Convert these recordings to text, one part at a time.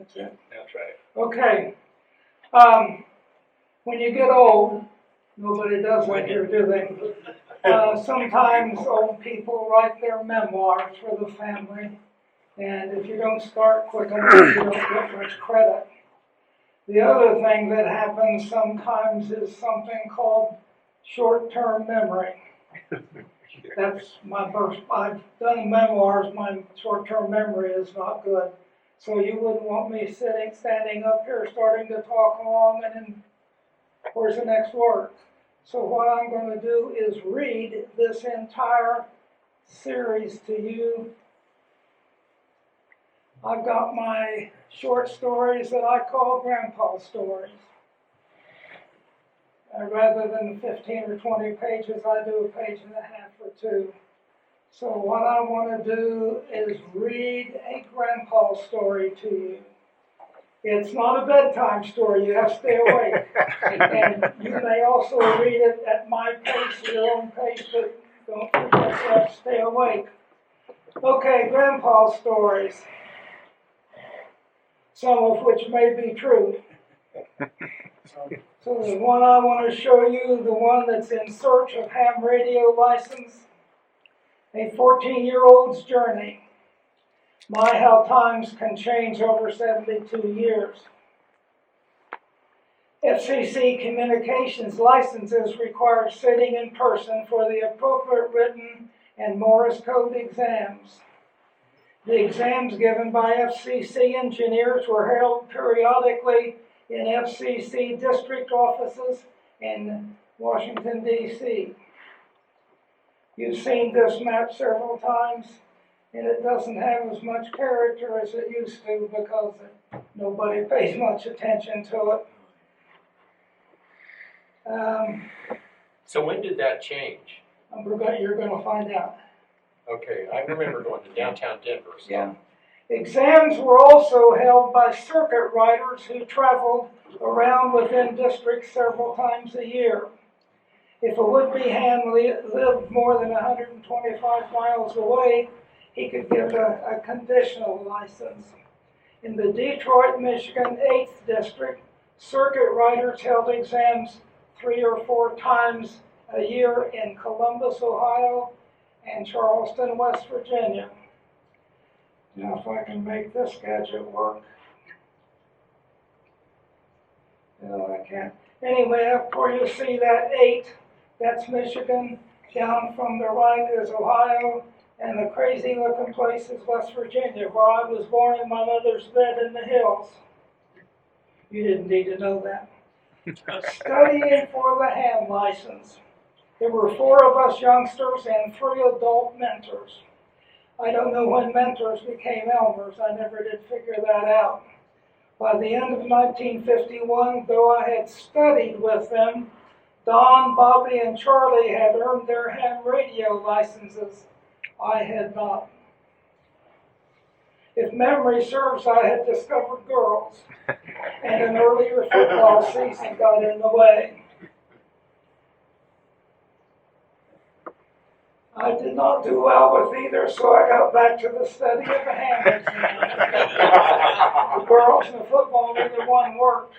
That's it. That's right. Okay. When you get old, nobody does that here, do they? Sometimes old people write their memoirs for the family, and if you don't start quick enough, you don't get much credit. The other thing that happens sometimes is something called short-term memory. That's my first. I've done memoirs. My short-term memory is not good. So you wouldn't want me standing up here, starting to talk along, and then where's the next word? So what I'm going to do is read this entire series to you. I've got my short stories that I call grandpa stories. Rather than 15 or 20 pages, I do a page and a half or two. So what I want to do is read a grandpa story to you. It's not a bedtime story, you have to stay awake. And you may also read it at my pace, your own pace, but don't forget you have to stay awake. Okay, grandpa stories. Some of which may be true. So the one I want to show you, the one that's in search of ham radio license, a 14-year-old's journey. My, how times can change over 72 years. FCC communications licenses require sitting in person for the appropriate written and Morse code exams. The exams given by FCC engineers were held periodically in FCC district offices in Washington, D.C. You've seen this map several times, and it doesn't have as much character as it used to because nobody pays much attention to it. So when did that change? You're going to find out. Okay, I remember going to downtown Denver. So. Yeah. Exams were also held by circuit riders who traveled around within districts several times a year. If a would-be ham lived more than 125 miles away, he could get a conditional license. In the Detroit, Michigan 8th District, circuit riders held exams 3 or 4 times a year in Columbus, Ohio, and Charleston, West Virginia. Now, if I can make this gadget work. No, I can't. Anyway, up where you see that 8, that's Michigan. Down from the right is Ohio. And the crazy looking place is West Virginia, where I was born in my mother's bed in the hills. You didn't need to know that. Studying for the ham license. There were 4 of us youngsters and 3 adult mentors. I don't know when mentors became Elmers. I never did figure that out. By the end of 1951, though I had studied with them, Don, Bobby, and Charlie had earned their ham radio licenses. I had not. If memory serves, I had discovered girls, and an earlier football season got in the way. I did not do well with either, so I got back to the study of the ham exam. The girls and the football, neither one worked.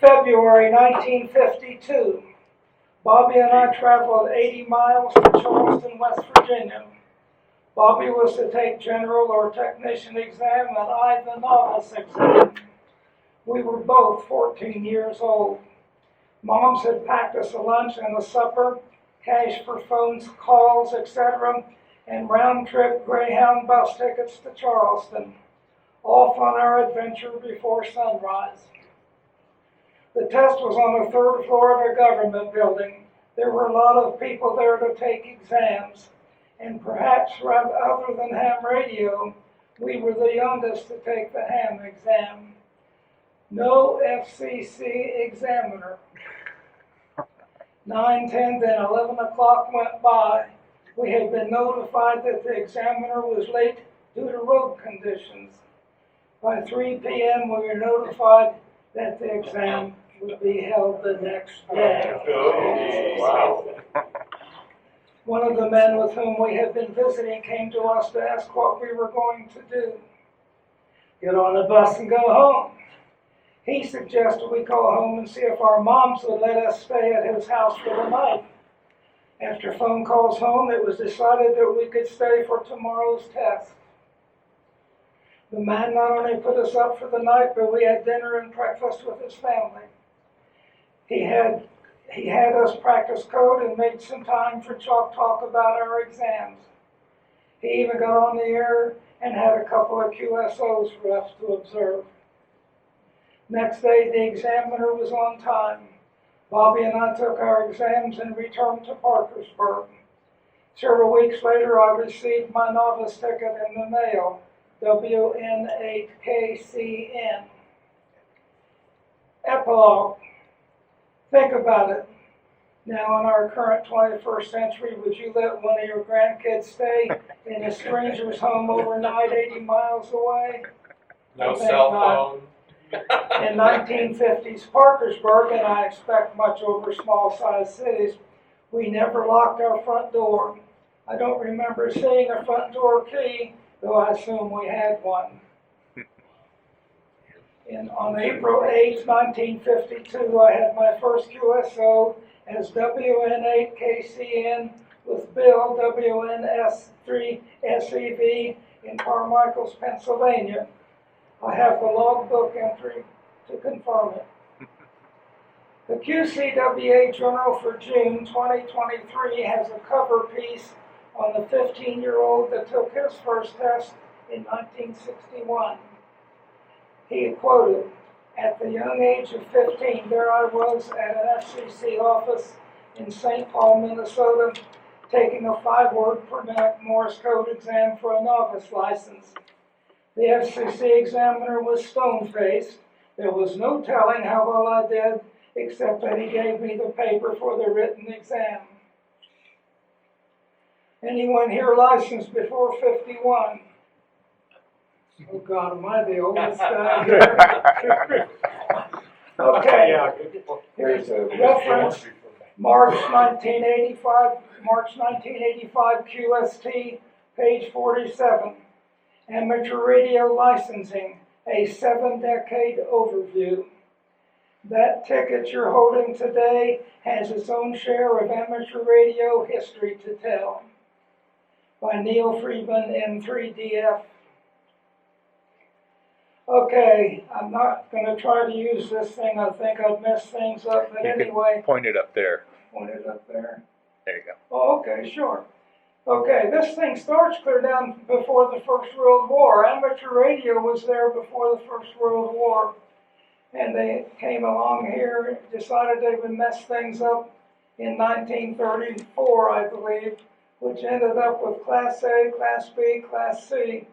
February 1952. Bobby and I traveled 80 miles to Charleston, West Virginia. Bobby was to take general or technician exam, and I the novice exam. We were both 14 years old. Moms had packed us a lunch and a supper, cash for phones, calls, etc., and round-trip Greyhound bus tickets to Charleston. Off on our adventure before sunrise. The test was on the 3rd floor of a government building. There were a lot of people there to take exams, and perhaps other than ham radio, we were the youngest to take the ham exam. No FCC examiner. 9, 10, then 11 o'clock went by. We had been notified that the examiner was late due to road conditions. By 3 p.m., we were notified that the exam would be held the next day. Oh, wow. One of the men with whom we had been visiting came to us to ask what we were going to do. get on the bus and go home. He suggested we call home and see if our moms would let us stay at his house for the night. After phone calls home, it was decided that we could stay for tomorrow's test. The man not only put us up for the night, but we had dinner and breakfast with his family. He had us practice code and made some time for chalk talk about our exams. He even got on the air and had a couple of QSOs for us to observe. Next day, the examiner was on time. Bobby and I took our exams and returned to Parkersburg. Several weeks later, I received my novice ticket in the mail, WN8KCN. Epilogue. Think about it. Now, in our current 21st century, would you let one of your grandkids stay in a stranger's home overnight 80 miles away? No cell phone. In 1950s Parkersburg, and I expect much over small-sized cities, we never locked our front door. I don't remember seeing a front door key, though I assume we had one. On April 8, 1952, I had my first QSO as WN8KCN with Bill WNS3SEV in Carmichael's, Pennsylvania. I have the logbook entry to confirm it. The QCWA Journal for June 2023 has a cover piece on the 15-year-old that took his first test in 1961. He quoted, "At the young age of 15, there I was at an FCC office in St. Paul, Minnesota, taking a 5-word per minute Morse code exam for a novice license. The FCC examiner was stone-faced. There was no telling how well I did, except that he gave me the paper for the written exam." Anyone here licensed before 51? Oh God, am I the oldest guy here? Okay, here's a reference. March 1985 QST, page 47. Amateur radio licensing, a 7-decade overview. That ticket you're holding today has its own share of amateur radio history to tell. By Neil Friedman, N0IA. Okay, I'm not going to try to use this thing. I think I'd mess things up, but anyway. Point it up there. Point it up there. There you go. Oh, okay, sure. Okay, this thing starts clear down before the First World War. Amateur radio was there before the First World War. And they came along here and decided they would mess things up in 1934, I believe, which ended up with Class A, Class B, Class C.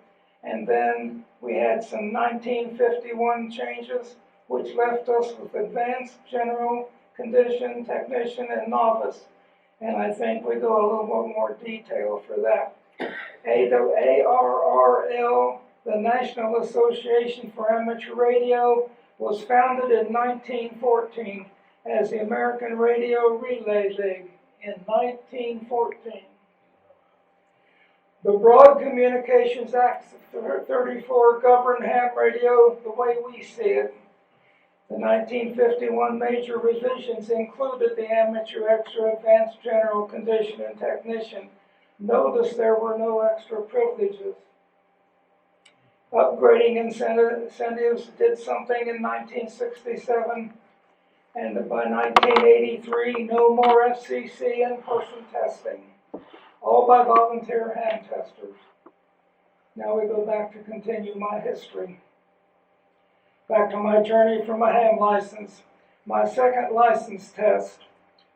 And then we had some 1951 changes, which left us with advanced, general, condition, technician, and novice. And I think we go a little bit more detail for that. ARRL, the National Association for Amateur Radio, was founded in 1914 as the American Radio Relay League in 1914. The Broad Communications Act of 34 governed ham radio the way we see it. The 1951 major revisions included the amateur, extra, advanced, general, condition, and technician. Notice there were no extra privileges. Upgrading incentives did something in 1967, and by 1983, no more FCC in-person testing, all by volunteer hand testers. Now we go back to continue my history. Back to my journey from a ham license. My second license test.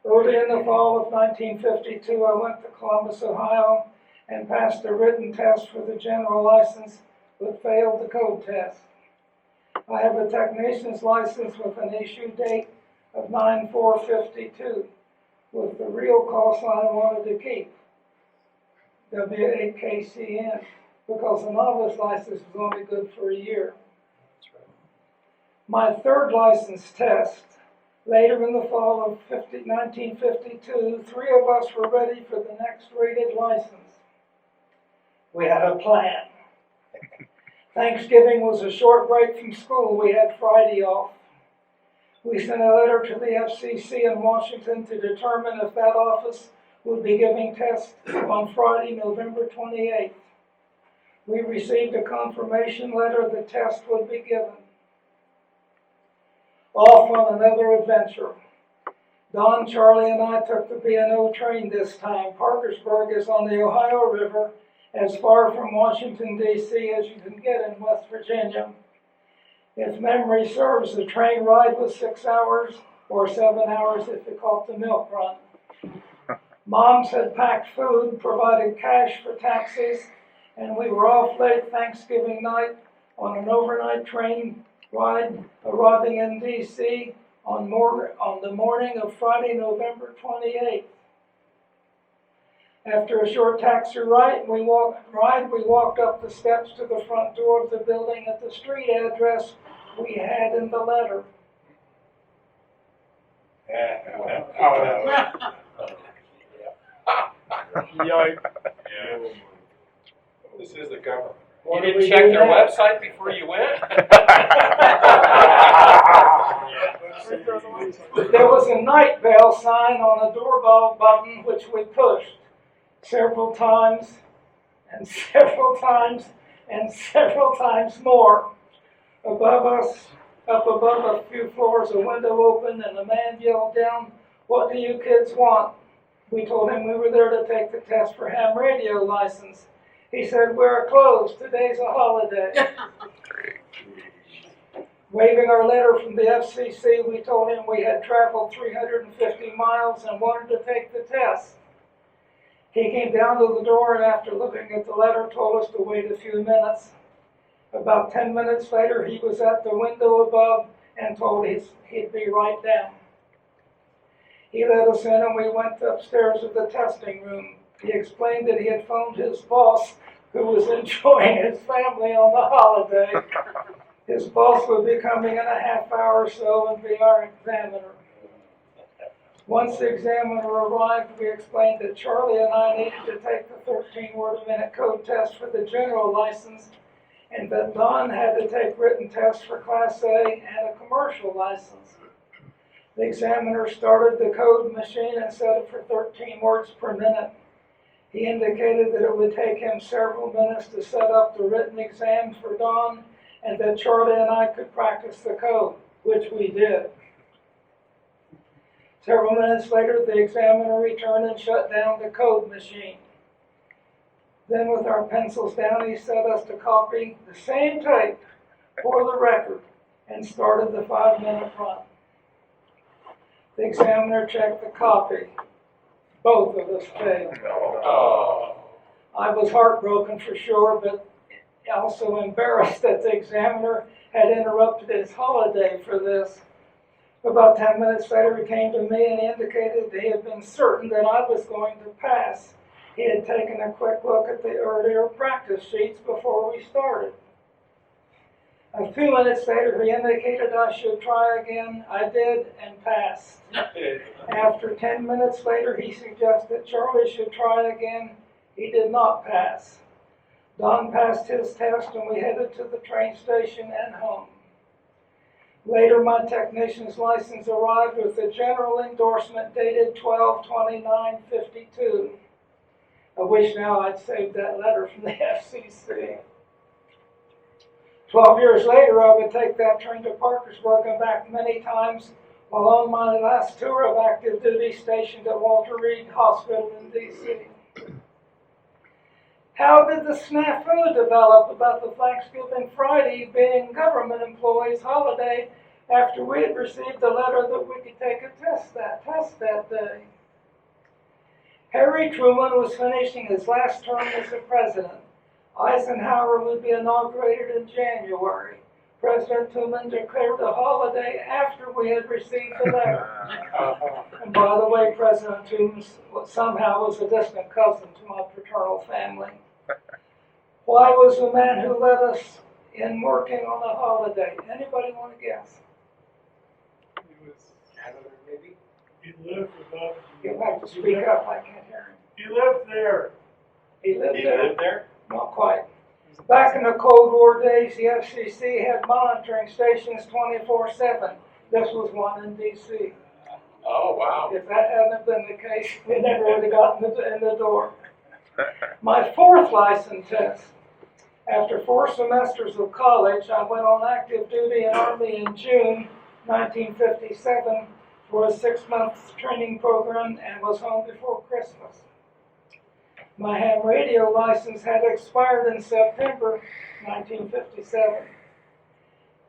Early in the fall of 1952, I went to Columbus, Ohio, and passed a written test for the general license, but failed the code test. I have a technician's license with an issue date of 9/4/52, with the real call sign I wanted to keep, W8KCN, because the novice license was only good for a year. My third license test, later in the fall of 1952, 3 of us were ready for the next rated license. We had a plan. Thanksgiving was a short break from school. We had Friday off. We sent a letter to the FCC in Washington to determine if that office would be giving tests on Friday, November 28th. We received a confirmation letter the test would be given. Off on another adventure. Don, Charlie, and I took the B&O train this time. Parkersburg is on the Ohio River, as far from Washington, D.C. as you can get in West Virginia. If memory serves, the train ride was 6 hours, or 7 hours if you caught the milk run. Moms had packed food, provided cash for taxis, and we were off late Thanksgiving night on an overnight train ride, arriving in D.C. on the morning of Friday, November 28th. After a short taxi ride, we walked up the steps to the front door of the building at the street address we had in the letter. This is the government. What You do we didn't check do their now? website before you went? There was a night bell sign on a doorbell button which we pushed several times and several times and several times more. Above us, up above a few floors, a window opened and a man yelled down, "What do you kids want?" We told him we were there to take the test for ham radio license. He said, "We're closed. Today's a holiday." Waving our letter from the FCC, we told him we had traveled 350 miles and wanted to take the test. He came down to the door and after looking at the letter told us to wait a few minutes. About 10 minutes later, he was at the window above and told us he'd be right down. He let us in and we went upstairs to the testing room. He explained that he had phoned his boss, who was enjoying his family on the holiday. His boss would be coming in a half hour or so and be our examiner. Once the examiner arrived, we explained that Charlie and I needed to take the 13-word-a-minute code test for the general license, and that Don had to take written tests for Class A and a commercial license. The examiner started the code machine and set it for 13 words per minute. He indicated that it would take him several minutes to set up the written exam for Don, and that Charlie and I could practice the code, which we did. Several minutes later, the examiner returned and shut down the code machine. Then, with our pencils down, he set us to copy the same tape for the record and started the 5-minute run. The examiner checked the copy. Both of us failed. Oh. I was heartbroken for sure, but also embarrassed that the examiner had interrupted his holiday for this. About 10 minutes later, he came to me and he indicated that he had been certain that I was going to pass. He had taken a quick look at the earlier practice sheets before we started. A few minutes later, he indicated I should try again. I did and passed. After 10 minutes later, he suggested Charlie should try again. He did not pass. Don passed his test and we headed to the train station and home. Later, my technician's license arrived with a general endorsement dated 12/29/52. I wish now I'd saved that letter from the FCC. 12 years later, I would take that train to Parkersburg and back many times while on my last tour of active duty stationed at Walter Reed Hospital in D.C. How did the snafu develop about the Thanksgiving Friday being government employees' holiday after we had received a letter that we could take a test that day? Harry Truman was finishing his last term as the president. Eisenhower would be inaugurated in January. President Truman declared the holiday after we had received the letter. And by the way, President Truman somehow was a distant cousin to my paternal family. Why was the man who let us in working on a holiday? Anybody want to guess? He was Canada, maybe? He lived above. You'll have to speak up, I can't hear him. He lived there. He lived He there? lived there? Not quite. Back in the Cold War days, the FCC had monitoring stations 24/7. This was one in D.C. Oh, wow. If that hadn't been the case, we never would have gotten in the door. My fourth license test. After 4 semesters of college, I went on active duty in Army in June 1957 for a 6-month training program and was home before Christmas. My ham radio license had expired in September 1957.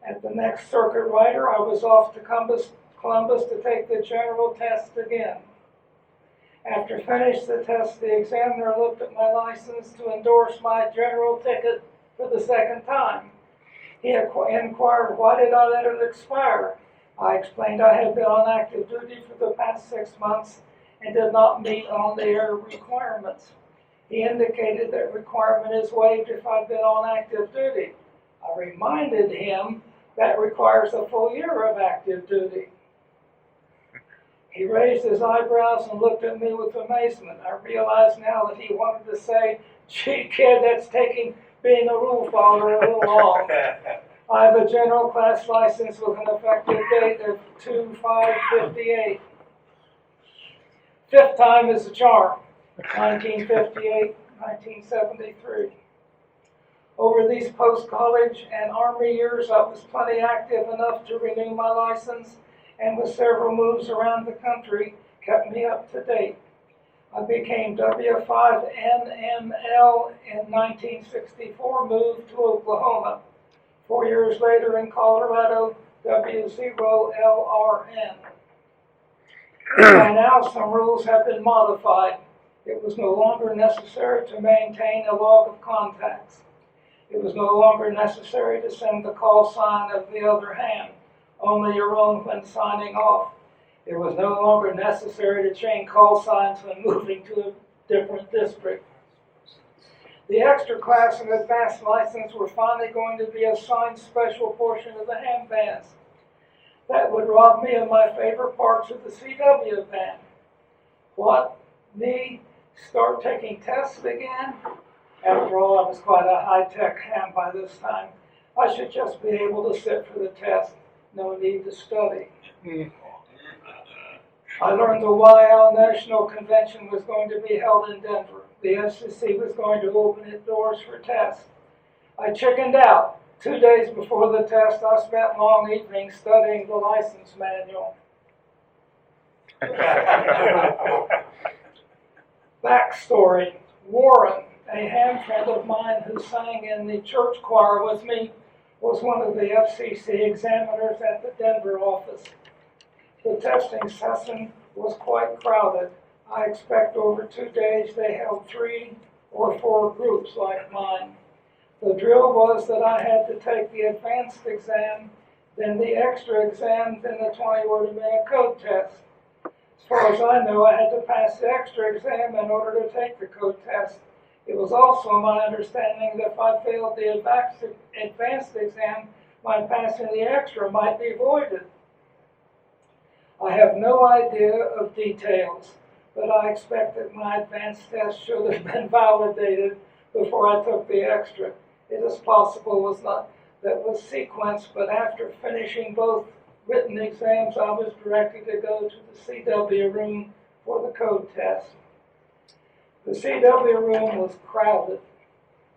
At the next circuit rider, I was off to Columbus to take the general test again. After finishing the test, the examiner looked at my license to endorse my general ticket for the second time. He inquired, why did I let it expire? I explained I had been on active duty for the past 6 months and did not meet on-the-air requirements. He indicated that requirement is waived if I've been on active duty. I reminded him that requires a full year of active duty. He raised his eyebrows and looked at me with amazement. I realized now that he wanted to say, gee, kid, that's taking being a rule follower a little long. I have a general class license with an effective date of 2/5/58. Fifth time is the charm. 1958, 1973. Over these post-college and Army years, I was plenty active enough to renew my license, and with several moves around the country, kept me up to date. I became W5NML in 1964, moved to Oklahoma. 4 years later in Colorado, W0LRN. By now, some rules have been modified. It was no longer necessary to maintain a log of contacts. It was no longer necessary to send the call sign of the other hand, only your own when signing off. It was no longer necessary to change call signs when moving to a different district. The extra class and advanced license were finally going to be assigned special portion of the ham bands. That would rob me of my favorite parts of the CW band. What? Me? Start taking tests again? After all, I was quite a high-tech ham by this time. I should just be able to sit for the test. No need to study. I learned the YL National Convention was going to be held in Denver. The FCC was going to open its doors for tests. I chickened out. 2 days before the test, I spent long evenings studying the license manual. Backstory. Warren, a ham friend of mine who sang in the church choir with me, was one of the FCC examiners at the Denver office. The testing session was quite crowded. I expect over 2 days they held 3 or 4 groups like mine. The drill was that I had to take the advanced exam, then the extra exam, then the 20-word-a-minute code test. As far as I know, I had to pass the extra exam in order to take the code test. It was also my understanding that if I failed the advanced exam, my passing the extra might be voided. I have no idea of details, but I expect that my advanced test should have been validated before I took the extra. It is possible that was sequenced, but after finishing both written exams, I was directed to go to the CW room for the code test. The CW room was crowded.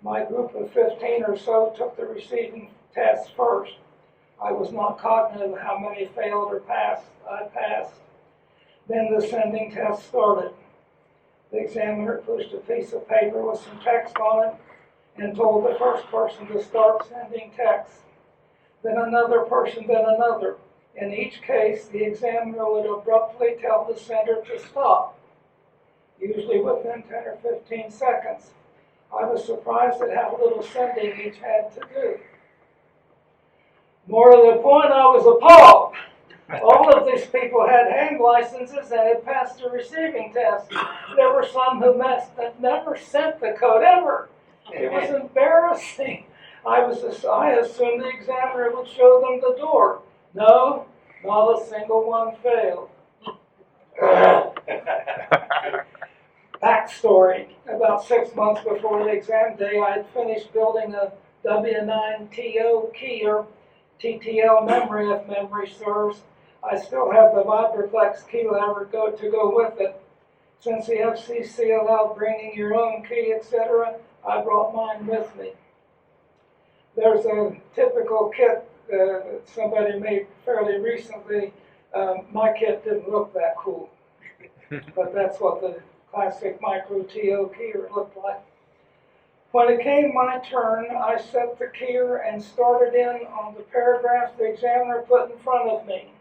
My group of 15 or so took the receiving test first. I was not cognizant of how many failed or passed. I passed. Then the sending test started. The examiner pushed a piece of paper with some text on it and told the first person to start sending text. Then another person, then another. In each case, the examiner would abruptly tell the sender to stop, usually within 10 or 15 seconds. I was surprised at how little sending each had to do. More to the point, I was appalled. All of these people had hand licenses and had passed the receiving test. There were some who never sent the code ever. It was embarrassing. I assumed the examiner would show them the door. No, not a single one failed. Backstory. About About 6 months before the exam day, I had finished building a W9TO key or TTL memory, if memory serves. I still have the Vibraflex key lever to go with it. Since the FCC allowed bringing your own key, etc., I brought mine with me. There's a typical kit that somebody made fairly recently. My kit didn't look that cool, but that's what the classic micro TO keyer looked like. When it came my turn, I set the keyer and started in on the paragraph the examiner put in front of me.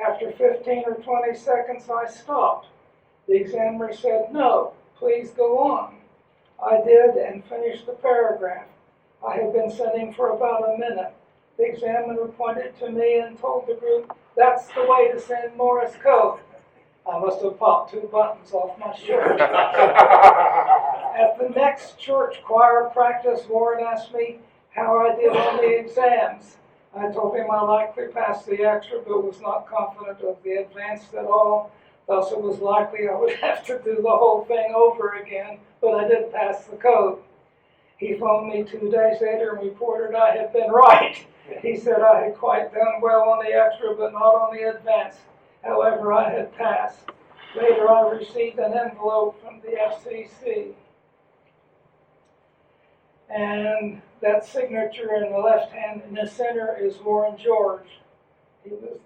After 15 or 20 seconds, I stopped. The examiner said, "No, please go on." I did and finished the paragraph. I had been sitting for about a minute. The examiner pointed to me and told the group, "That's the way to send Morse code." I must have popped 2 buttons off my shirt. At the next church choir practice, Warren asked me how I did on the exams. I told him I likely passed the extra, but was not confident of the advanced at all. Thus, it was likely I would have to do the whole thing over again, but I did pass the code. He phoned me 2 days later and reported I had been right. He said I had quite done well on the extra, but not on the advanced. However, I had passed. Later, I received an envelope from the FCC. And that signature in the left hand in the center is Warren George. He was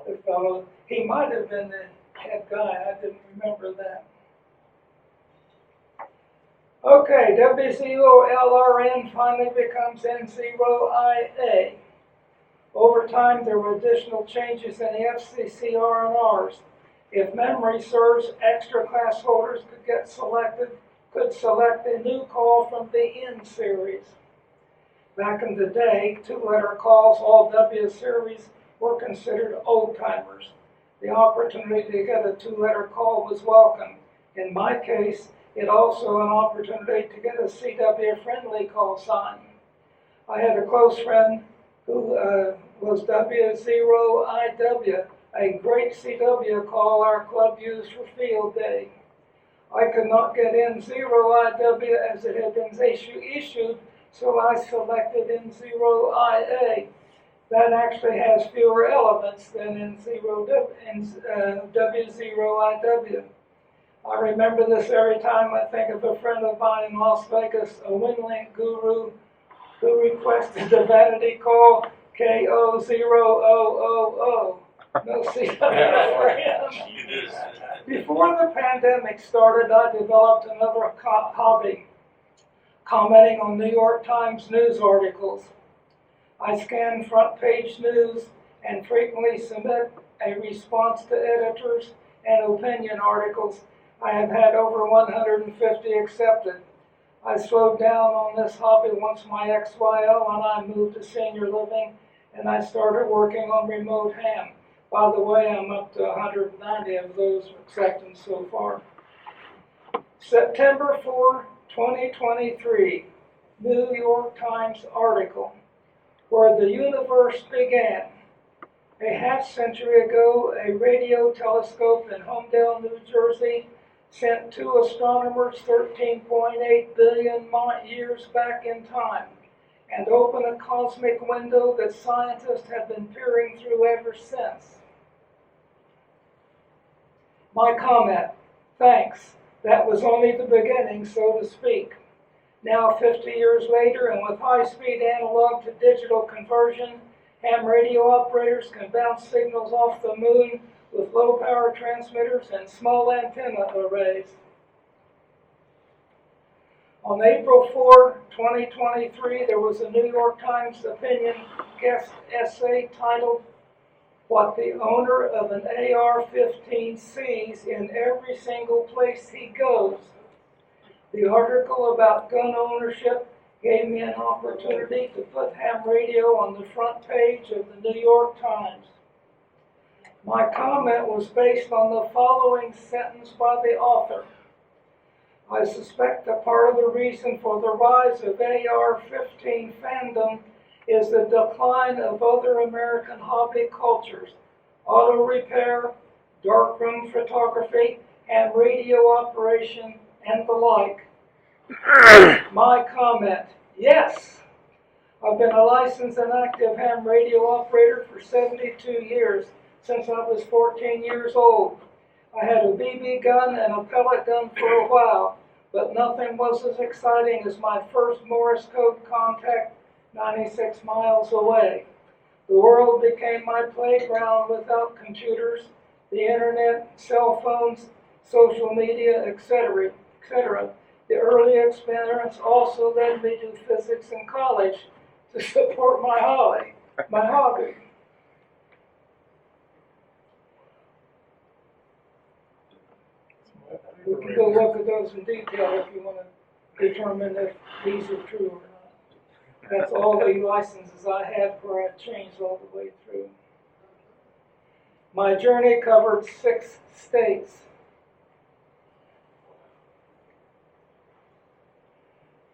the fellow. He might have been the head guy. I didn't remember that. Okay, W0LRN finally becomes N0IA. Over time, there were additional changes in the FCC R&Rs. If memory serves, extra class holders could select a new call from the N series. Back in the day, 2-letter calls, all W series, were considered old-timers. The opportunity to get a 2-letter call was welcome. In my case, it also an opportunity to get a CW-friendly call sign. I had a close friend who was W0IW, a great CW call our club used for field day. I could not get N0IW as it had been issued, so I selected N0IA. That actually has fewer elements than W0IW. I remember this every time I think of a friend of mine in Las Vegas, a WinLink guru, who requested the vanity call KO000. No CW for him. Before the pandemic started, I developed another hobby, commenting on New York Times news articles. I scan front page news and frequently submit a response to editors and opinion articles. I have had over 150 accepted. I slowed down on this hobby once my XYL and I moved to senior living, and I started working on remote ham. By the way, I'm up to 190 of those acceptance so far. September 4, 2023, New York Times article, Where the Universe Began. A half-century ago, a radio telescope in Homedale, New Jersey, sent 2 astronomers 13.8 billion years back in time and opened a cosmic window that scientists have been peering through ever since. My comment, thanks. That was only the beginning, so to speak. Now, 50 years later, and with high-speed analog to digital conversion, ham radio operators can bounce signals off the moon with low-power transmitters and small antenna arrays. On April 4, 2023, there was a New York Times opinion guest essay titled, What the Owner of an AR-15 Sees in Every Single Place He Goes. The article about gun ownership gave me an opportunity to put ham radio on the front page of the New York Times. My comment was based on the following sentence by the author. I suspect that part of the reason for the rise of AR-15 fandom is the decline of other American hobby cultures, auto repair, darkroom photography, and radio operation, and the like. My comment, yes. I've been a licensed and active ham radio operator for 72 years, since I was 14 years old. I had a BB gun and a pellet gun for a while, but nothing was as exciting as my first Morse code contact 96 miles away. The world became my playground without computers, the internet, cell phones, social media, etc., etc. The early experience also led me to physics in college to support my hobby. We can go look at those in detail if you want to determine if these are true or not. That's all the licenses I had where I changed all the way through. My journey covered 6 states.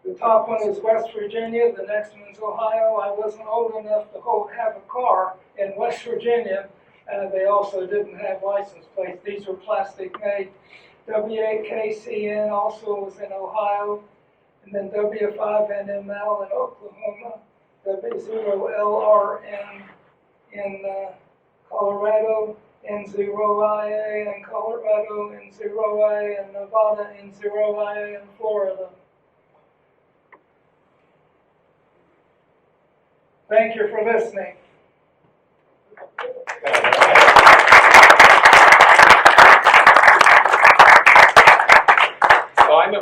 The top one is West Virginia, the next one's Ohio. I wasn't old enough to have a car in West Virginia, and they also didn't have license plates. These were plastic made. WAKCN also was in Ohio, and then W5NML in Oklahoma, W0LRN in Colorado, N0IA in Colorado, N0IA in Nevada, N0IA in Florida. Thank you for listening.